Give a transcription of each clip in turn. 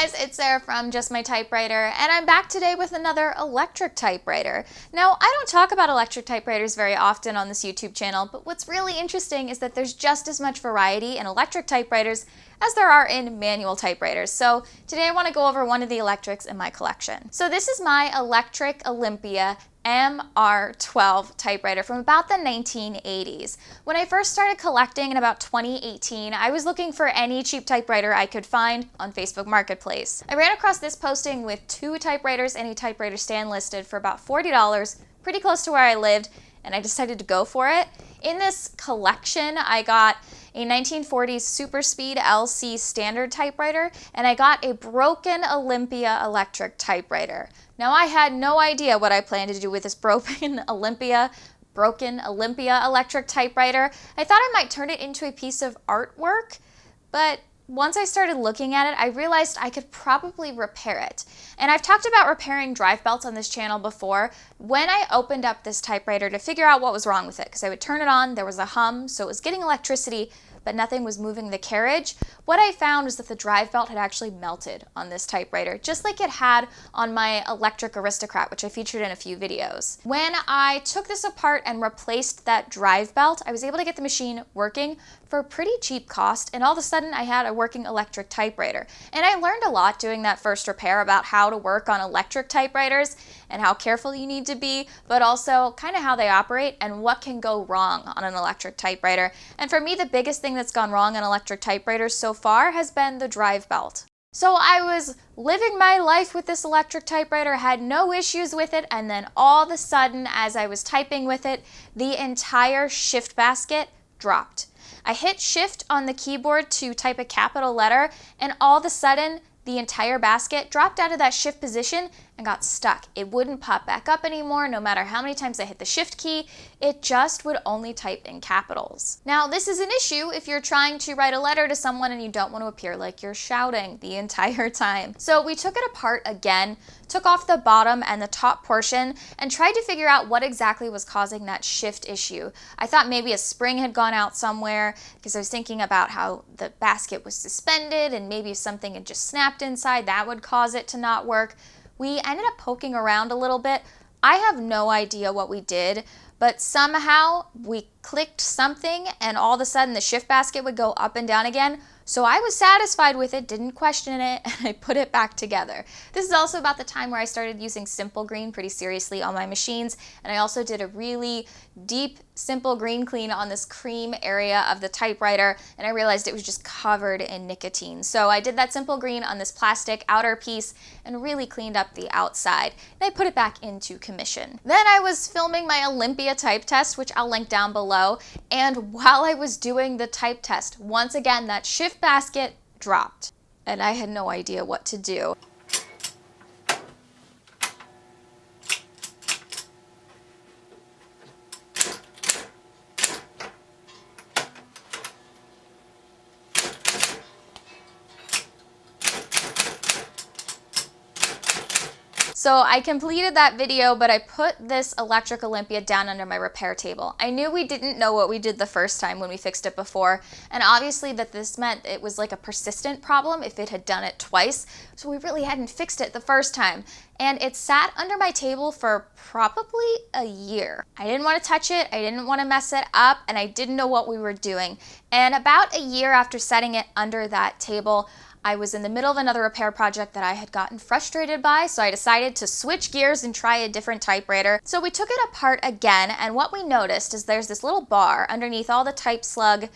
guys, it's Sarah from Just My Typewriter, and I'm back today with another electric typewriter. Now, I don't talk about electric typewriters very often on this YouTube channel, but what's really interesting is that there's just as much variety in electric typewriters as there are in manual typewriters. So today I want to go over one of the electrics in my collection. So this is my electric Olympia MR-12 typewriter from about the 1980s. When I first started collecting in about 2018, I was looking for any cheap typewriter I could find on Facebook Marketplace. I ran across this posting with 2 typewriters and a typewriter stand listed for about $40, pretty close to where I lived, and I decided to go for it. In this collection, I got a 1940s Super Speed LC standard typewriter, and I got a broken Olympia electric typewriter. Now, I had no idea what I planned to do with this broken Olympia electric typewriter. I thought I might turn it into a piece of artwork, but once I started looking at it, I realized I could probably repair it. And I've talked about repairing drive belts on this channel before. When I opened up this typewriter to figure out what was wrong with it, because I would turn it on, there was a hum, so it was getting electricity, but nothing was moving the carriage. What I found was that the drive belt had actually melted on this typewriter, just like it had on my electric Aristocrat, which I featured in a few videos. When I took this apart and replaced that drive belt, I was able to get the machine working for a pretty cheap cost, and all of a sudden I had a working electric typewriter. And I learned a lot doing that first repair about how to work on electric typewriters and how careful you need to be, but also kind of how they operate and what can go wrong on an electric typewriter. And for me, the biggest thing that's gone wrong on electric typewriters so far has been the drive belt. So I was living my life with this electric typewriter, had no issues with it, and then all of a sudden, as I was typing with it, the entire shift basket dropped. I hit shift on the keyboard to type a capital letter, and all of a sudden, the entire basket dropped out of that shift position and got stuck. It wouldn't pop back up anymore, no matter how many times I hit the shift key. It just would only type in capitals. Now, this is an issue if you're trying to write a letter to someone and you don't want to appear like you're shouting the entire time. So we took it apart again, took off the bottom and the top portion, and tried to figure out what exactly was causing that shift issue. I thought maybe a spring had gone out somewhere, because I was thinking about how the basket was suspended and maybe if something had just snapped inside, that would cause it to not work. We ended up poking around a little bit. I have no idea what we did, but somehow we clicked something and all of a sudden the shift basket would go up and down again. So I was satisfied with it, didn't question it, and I put it back together. This is also about the time where I started using Simple Green pretty seriously on my machines, and I also did a really deep Simple Green clean on this cream area of the typewriter, and I realized it was just covered in nicotine. So I did that Simple Green on this plastic outer piece and really cleaned up the outside, and I put it back into commission. Then I was filming my Olympia type test, which I'll link down below, and while I was doing the type test, once again that shift basket dropped, and I had no idea what to do. So I completed that video, but I put this electric Olympia down under my repair table. I knew we didn't know what we did the first time when we fixed it before, and obviously that this meant it was like a persistent problem if it had done it twice, so we really hadn't fixed it the first time. And it sat under my table for probably a year. I didn't want to touch it, I didn't want to mess it up, and I didn't know what we were doing. And about a year after setting it under that table, I was in the middle of another repair project that I had gotten frustrated by, so I decided to switch gears and try a different typewriter. So we took it apart again, and what we noticed is there's this little bar underneath all the type slug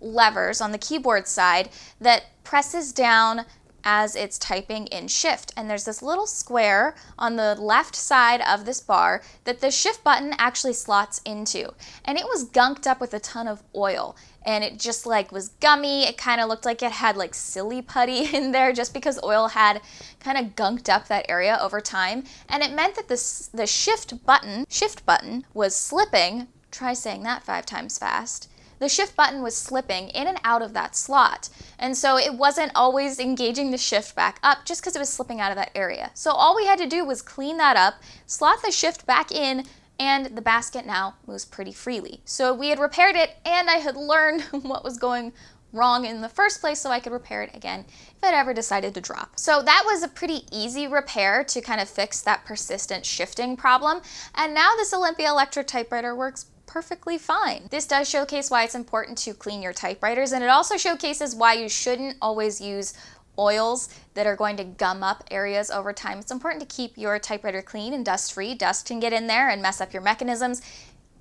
levers on the keyboard side that presses down as it's typing in shift. And there's this little square on the left side of this bar that the shift button actually slots into. And it was gunked up with a ton of oil. And it just like was gummy. It kind of looked like it had like silly putty in there just because oil had kind of gunked up that area over time. And it meant that the shift button was slipping. Try saying that 5 times fast. The shift button was slipping in and out of that slot. And so it wasn't always engaging the shift back up just because it was slipping out of that area. So all we had to do was clean that up, slot the shift back in, and the basket now moves pretty freely. So we had repaired it and I had learned what was going wrong in the first place so I could repair it again if it ever decided to drop. So that was a pretty easy repair to kind of fix that persistent shifting problem. And now this Olympia electric typewriter works perfectly fine. This does showcase why it's important to clean your typewriters, and it also showcases why you shouldn't always use oils that are going to gum up areas over time. It's important to keep your typewriter clean and dust-free. Dust can get in there and mess up your mechanisms.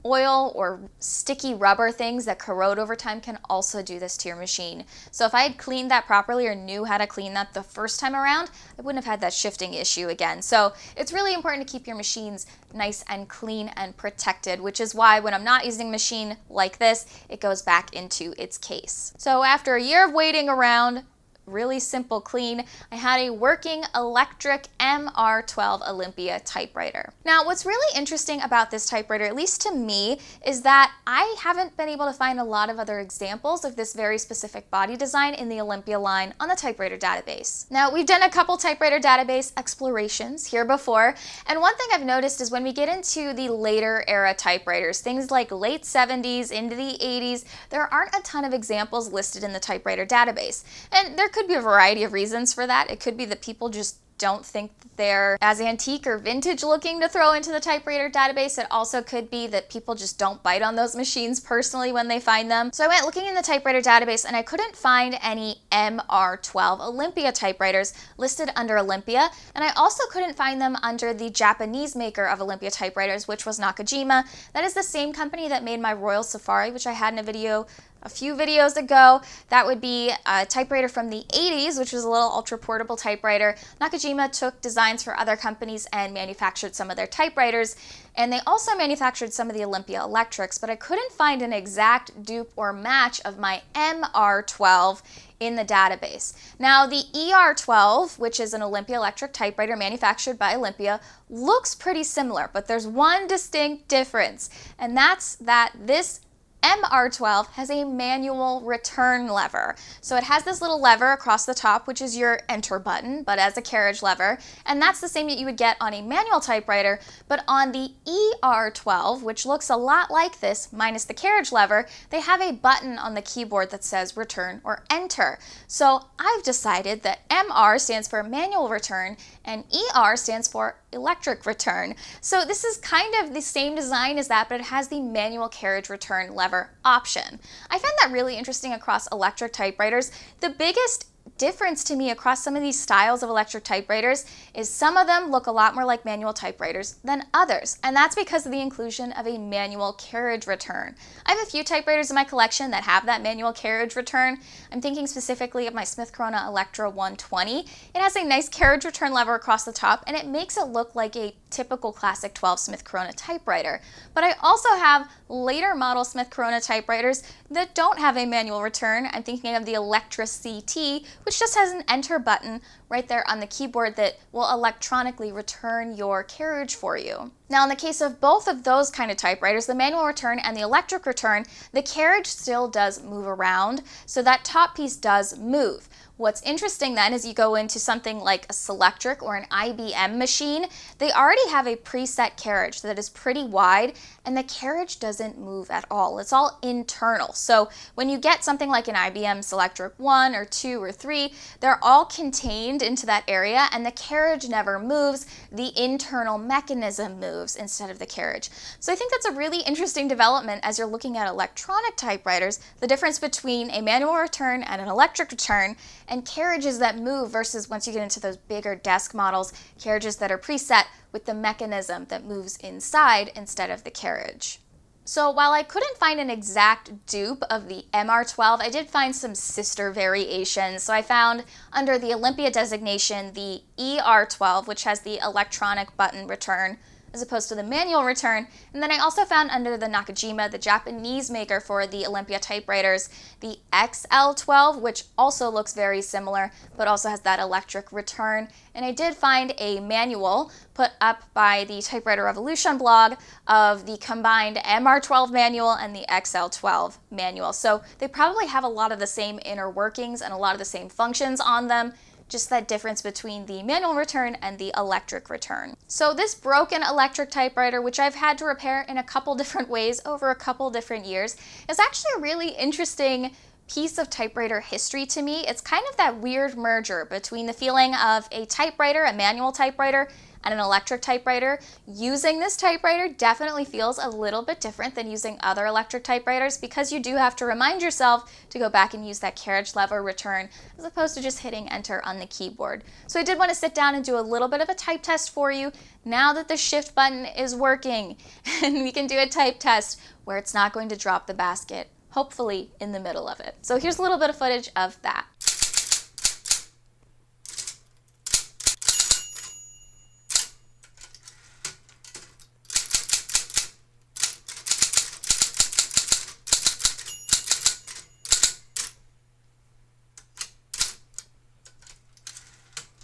Oil or sticky rubber things that corrode over time can also do this to your machine. So if I had cleaned that properly or knew how to clean that the first time around, I wouldn't have had that shifting issue again. So it's really important to keep your machines nice and clean and protected, which is why when I'm not using a machine like this, it goes back into its case. So after a year of waiting around, really simple clean, I had a working electric MR-12 Olympia typewriter. Now, what's really interesting about this typewriter, at least to me, is that I haven't been able to find a lot of other examples of this very specific body design in the Olympia line on the typewriter database. Now, we've done a couple typewriter database explorations here before, and one thing I've noticed is when we get into the later era typewriters, things like late 70s into the 80s, there aren't a ton of examples listed in the typewriter database. And there could be a variety of reasons for that. It could be that people just don't think that they're as antique or vintage looking to throw into the typewriter database. It also could be that people just don't bite on those machines personally when they find them. So I went looking in the typewriter database and I couldn't find any MR-12 Olympia typewriters listed under Olympia, and I also couldn't find them under the Japanese maker of Olympia typewriters, which was Nakajima. That is the same company that made my Royal Safari, which I had in a video a few videos ago. That would be a typewriter from the 80s, which was a little ultra portable typewriter. Nakajima took designs for other companies and manufactured some of their typewriters, and they also manufactured some of the Olympia electrics, but I couldn't find an exact dupe or match of my MR-12 in the database. Now, the ER-12, which is an Olympia electric typewriter manufactured by Olympia, looks pretty similar, but there's one distinct difference, and that's that this MR-12 has a manual return lever. So it has this little lever across the top, which is your enter button, but as a carriage lever, and that's the same that you would get on a manual typewriter, but on the ER-12, which looks a lot like this, minus the carriage lever, they have a button on the keyboard that says return or enter. So I've decided that MR stands for manual return and ER stands for electric return. So this is kind of the same design as that, but it has the manual carriage return lever option. I find that really interesting across electric typewriters. The biggest difference to me across some of these styles of electric typewriters is some of them look a lot more like manual typewriters than others, and that's because of the inclusion of a manual carriage return. I have a few typewriters in my collection that have that manual carriage return. I'm thinking specifically of my Smith Corona Electra 120. It has a nice carriage return lever across the top, and it makes it look like a typical classic 12 Smith Corona typewriter. But I also have later model Smith Corona typewriters that don't have a manual return. I'm thinking of the Electra CT, which just has an enter button right there on the keyboard that will electronically return your carriage for you. Now, in the case of both of those kind of typewriters, the manual return and the electric return, the carriage still does move around, so that top piece does move. What's interesting then is you go into something like a Selectric or an IBM machine, they already have a preset carriage that is pretty wide, and the carriage doesn't move at all. It's all internal. So when you get something like an IBM Selectric 1 or 2 or 3, they're all contained into that area, and the carriage never moves. The internal mechanism moves instead of the carriage. So I think that's a really interesting development as you're looking at electronic typewriters, the difference between a manual return and an electric return, and carriages that move versus once you get into those bigger desk models, carriages that are preset with the mechanism that moves inside instead of the carriage. So while I couldn't find an exact dupe of the MR-12, I did find some sister variations. So I found under the Olympia designation the ER-12, which has the electronic button return, as opposed to the manual return. And then I also found under the Nakajima, the Japanese maker for the Olympia typewriters, the XL-12, which also looks very similar, but also has that electric return. And I did find a manual put up by the Typewriter Revolution blog of the combined MR-12 manual and the XL-12 manual. So they probably have a lot of the same inner workings and a lot of the same functions on them, just that difference between the manual return and the electric return. So this broken electric typewriter, which I've had to repair in a couple different ways over a couple different years, is actually a really interesting piece of typewriter history to me. It's kind of that weird merger between the feeling of a typewriter, a manual typewriter, and an electric typewriter. Using this typewriter definitely feels a little bit different than using other electric typewriters because you do have to remind yourself to go back and use that carriage lever return as opposed to just hitting enter on the keyboard. So I did want to sit down and do a little bit of a type test for you now that the shift button is working, and we can do a type test where it's not going to drop the basket, hopefully in the middle of it. So here's a little bit of footage of that.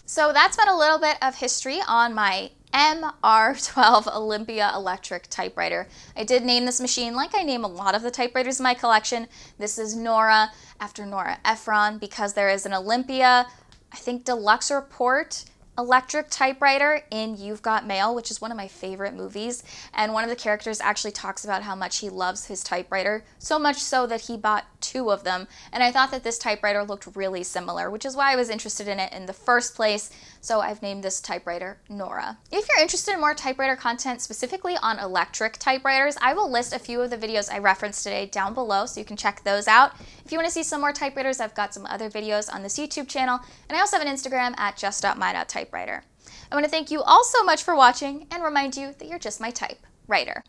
So that's been a little bit of history on my MR-12 Olympia electric typewriter. I did name this machine like I name a lot of the typewriters in my collection. This is Nora, after Nora Ephron, because there is an Olympia, I think, deluxe report electric typewriter in You've Got Mail, which is one of my favorite movies. And one of the characters actually talks about how much he loves his typewriter, so much so that he bought 2 of them. And I thought that this typewriter looked really similar, which is why I was interested in it in the first place. So I've named this typewriter Nora. If you're interested in more typewriter content, specifically on electric typewriters, I will list a few of the videos I referenced today down below so you can check those out. If you want to see some more typewriters, I've got some other videos on this YouTube channel, and I also have an Instagram at just.my.typewriter. I want to thank you all so much for watching and remind you that you're just my typewriter.